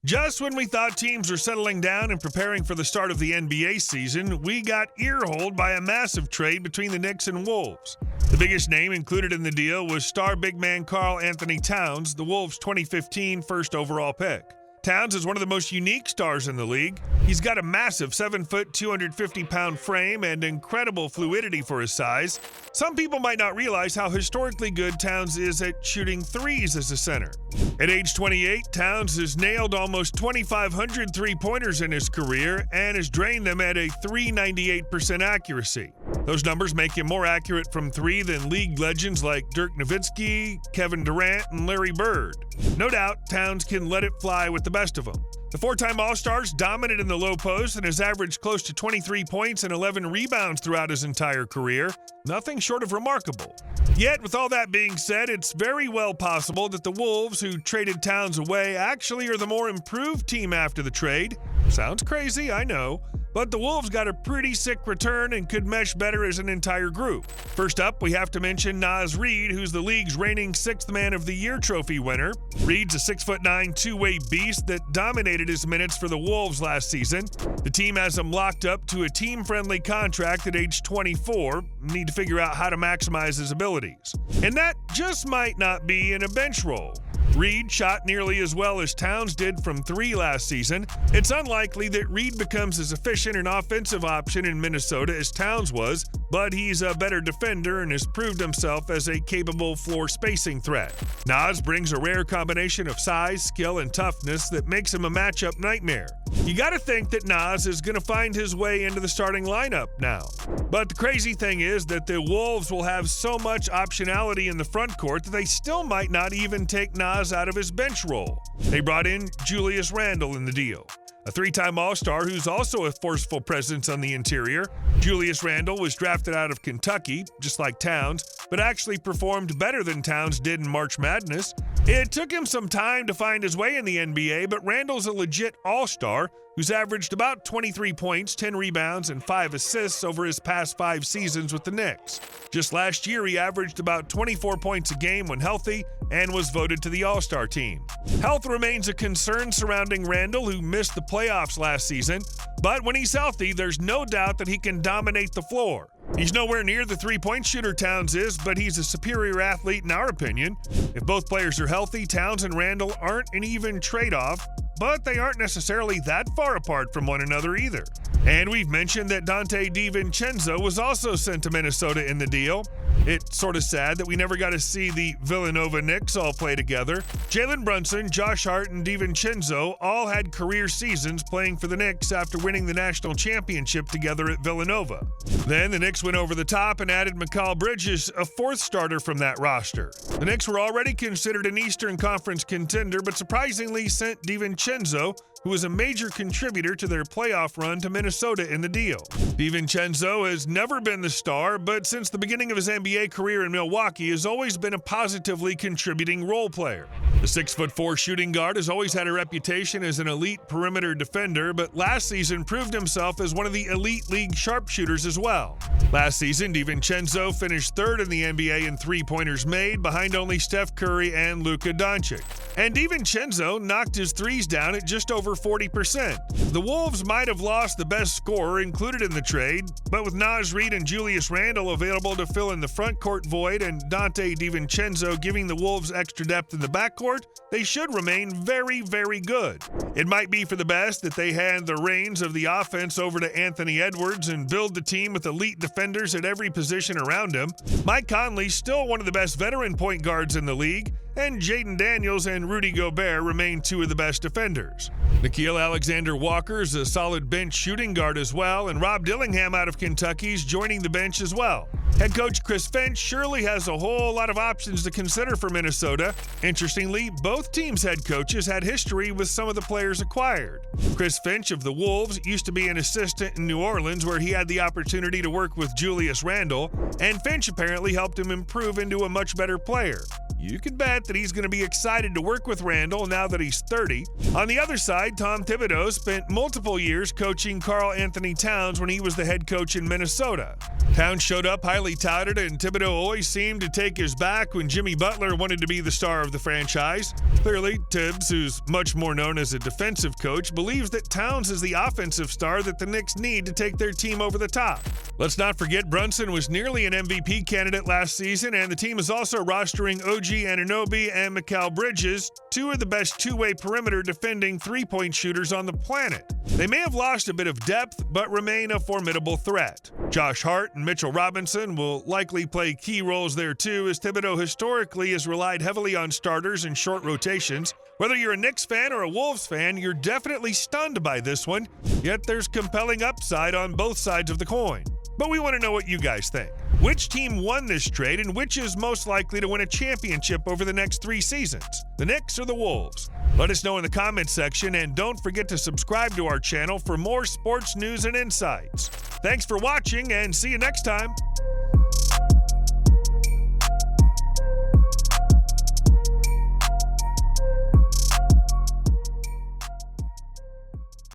Just when we thought teams were settling down and preparing for the start of the NBA season, we got earholed by a massive trade between the Knicks and Wolves. The biggest name included in the deal was star big man Karl-Anthony Towns, the Wolves' 2015 first overall pick. Towns is one of the most unique stars in the league. He's got a massive 7-foot, 250-pound frame and incredible fluidity for his size. Some people might not realize how historically good Towns is at shooting threes as a center. At age 28, Towns has nailed almost 2,500 three-pointers in his career and has drained them at a .398% accuracy. Those numbers make him more accurate from three than league legends like Dirk Nowitzki, Kevin Durant, and Larry Bird. No doubt, Towns can let it fly with the best of them. The four-time All-Star's dominant in the low post and has averaged close to 23 points and 11 rebounds throughout his entire career. Nothing short of remarkable. Yet, with all that being said, it's very well possible that the Wolves, who traded Towns away, actually are the more improved team after the trade. Sounds crazy, I know. But the Wolves got a pretty sick return and could mesh better as an entire group. First up, we have to mention Reid, who's the league's reigning 6th Man of the Year trophy winner. Reid's a 6'9" two-way beast that dominated his minutes for the Wolves last season. The team has him locked up to a team-friendly contract at age 24. Need to figure out how to maximize his abilities. And that just might not be in a bench role. Reid shot nearly as well as Towns did from three last season. It's unlikely that Reid becomes as efficient an offensive option in Minnesota as Towns was, but he's a better defender and has proved himself as a capable floor spacing threat. Nas brings a rare combination of size, skill, and toughness that makes him a matchup nightmare. You gotta think that Nas is gonna find his way into the starting lineup now. But the crazy thing is that the Wolves will have so much optionality in the front court that they still might not even take Nas out of his bench role. They brought in Julius Randle in the deal, a three-time All-Star who's also a forceful presence on the interior. Julius Randle was drafted out of Kentucky, just like Towns, but actually performed better than Towns did in March Madness. It took him some time to find his way in the NBA, but Randle's a legit All-Star who's averaged about 23 points, 10 rebounds, and 5 assists over his past 5 seasons with the Knicks. Just last year, he averaged about 24 points a game when healthy and was voted to the All-Star team. Health remains a concern surrounding Randle, who missed the playoffs last season, but when he's healthy, there's no doubt that he can dominate the floor. He's nowhere near the three-point shooter Towns is, but he's a superior athlete in our opinion. If both players are healthy, Towns and Randle aren't an even trade-off, but they aren't necessarily that far apart from one another either. And we've mentioned that Donte DiVincenzo was also sent to Minnesota in the deal. It's sort of sad that we never got to see the Villanova Knicks all play together. Jalen Brunson, Josh Hart, and DiVincenzo all had career seasons playing for the Knicks after winning the national championship together at Villanova. Then the Knicks went over the top and added Mikal Bridges, a fourth starter from that roster. The Knicks were already considered an Eastern Conference contender, but surprisingly sent DiVincenzo, who was a major contributor to their playoff run, to Minnesota in the deal. DiVincenzo has never been the star, but since the beginning of his NBA career in Milwaukee has always been a positively contributing role player. The 6'4" shooting guard has always had a reputation as an elite perimeter defender, but last season proved himself as one of the elite league sharpshooters as well. Last season, DiVincenzo finished third in the NBA in three-pointers made, behind only Steph Curry and Luka Doncic. And DiVincenzo knocked his threes down at just over 40%. The Wolves might have lost the best scorer included in the trade, but with Reid and Julius Randle available to fill in the front court void and Donte DiVincenzo giving the Wolves extra depth in the backcourt, they should remain very, very good. It might be for the best that they hand the reins of the offense over to Anthony Edwards and build the team with elite defenders at every position around him. Mike Conley's still one of the best veteran point guards in the league, and Jaden Daniels and Rudy Gobert remain two of the best defenders. Nickeil Alexander-Walker is a solid bench shooting guard as well, and Rob Dillingham out of Kentucky is joining the bench as well. Head coach Chris Finch surely has a whole lot of options to consider for Minnesota. Interestingly, both teams' head coaches had history with some of the players acquired. Chris Finch of the Wolves used to be an assistant in New Orleans, where he had the opportunity to work with Julius Randle, and Finch apparently helped him improve into a much better player. You can bet that he's going to be excited to work with Randle now that he's 30. On the other side, Tom Thibodeau spent multiple years coaching Karl-Anthony Towns when he was the head coach in Minnesota. Towns showed up highly highly touted, and Thibodeau always seemed to take his back when Jimmy Butler wanted to be the star of the franchise. Clearly, Tibbs, who's much more known as a defensive coach, believes that Towns is the offensive star that the Knicks need to take their team over the top. Let's not forget Brunson was nearly an MVP candidate last season, and the team is also rostering OG Anunoby and Mikal Bridges, two of the best two-way perimeter defending three-point shooters on the planet. They may have lost a bit of depth, but remain a formidable threat. Josh Hart and Mitchell Robinson will likely play key roles there too, as Thibodeau historically has relied heavily on starters and short rotations. Whether you're a Knicks fan or a Wolves fan, you're definitely stunned by this one, yet there's compelling upside on both sides of the coin. But we want to know what you guys think. Which team won this trade, and which is most likely to win a championship over the next 3 seasons? The Knicks or the Wolves? Let us know in the comments section, and don't forget to subscribe to our channel for more sports news and insights. Thanks for watching, and see you next time.